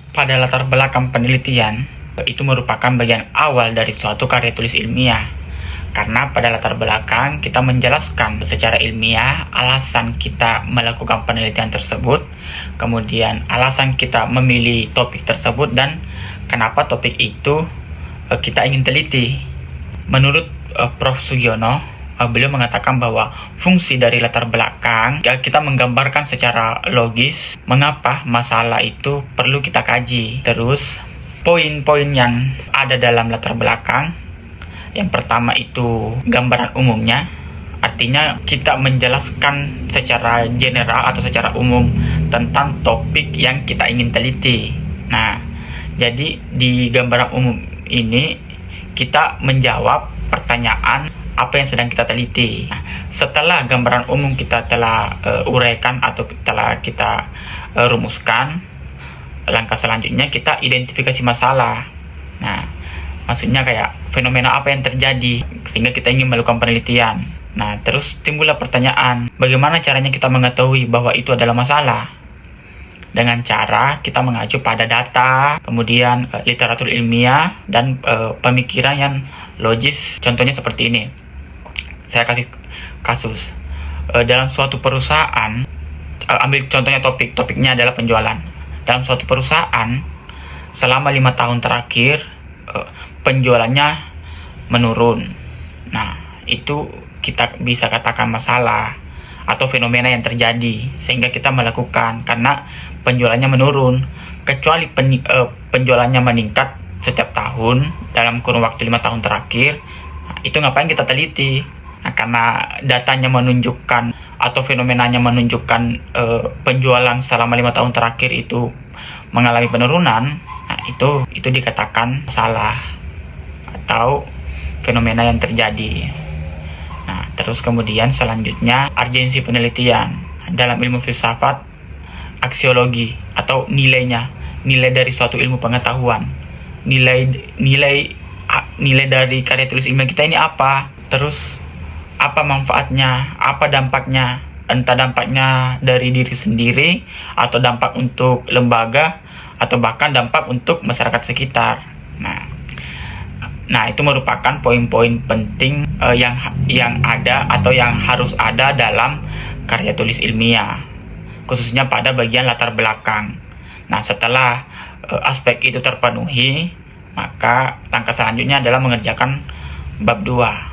Pada latar belakang penelitian, itu merupakan bagian awal dari suatu karya tulis ilmiah. Karena pada latar belakang kita menjelaskan secara ilmiah alasan kita melakukan penelitian tersebut, kemudian alasan kita memilih topik tersebut, dan kenapa topik itu kita ingin teliti. Menurut Prof. Sugiono, beliau mengatakan bahwa fungsi dari latar belakang kita menggambarkan secara logis mengapa masalah itu perlu kita kaji. Terus poin-poin yang ada dalam latar belakang, yang pertama itu gambaran umumnya, artinya kita menjelaskan secara general atau secara umum tentang topik yang kita ingin teliti. Nah, jadi di gambaran umum ini kita menjawab pertanyaan apa yang sedang kita teliti. Nah, setelah gambaran umum kita telah uraikan atau telah kita rumuskan, langkah selanjutnya kita identifikasi masalah. Nah, maksudnya kayak fenomena apa yang terjadi sehingga kita ingin melakukan penelitian. Nah, terus timbullah pertanyaan, bagaimana caranya kita mengetahui bahwa itu adalah masalah? Dengan cara kita mengacu pada data, kemudian literatur ilmiah, dan pemikiran yang logis. Contohnya seperti ini. Saya kasih kasus. Dalam suatu perusahaan, ambil contohnya topiknya adalah penjualan. Dalam suatu perusahaan, selama 5 tahun terakhir, penjualannya menurun. Nah, itu kita bisa katakan masalah atau fenomena yang terjadi sehingga kita melakukan, karena penjualannya menurun. Kecuali penjualannya meningkat setiap tahun dalam kurun waktu 5 tahun terakhir, nah, itu ngapain kita teliti? Nah, karena datanya menunjukkan atau fenomenanya menunjukkan penjualan selama 5 tahun terakhir itu mengalami penurunan, nah itu dikatakan salah atau fenomena yang terjadi. Nah, terus kemudian selanjutnya urgensi penelitian. Dalam ilmu filsafat, aksiologi atau nilai dari suatu ilmu pengetahuan. Nilai dari karya tulis ilmiah kita ini apa? Terus apa manfaatnya? Apa dampaknya? Entah dampaknya dari diri sendiri, atau dampak untuk lembaga, atau bahkan dampak untuk masyarakat sekitar. Nah, itu merupakan poin-poin penting yang ada atau yang harus ada dalam karya tulis ilmiah, khususnya pada bagian latar belakang. Nah, setelah aspek itu terpenuhi, maka langkah selanjutnya adalah mengerjakan bab 2.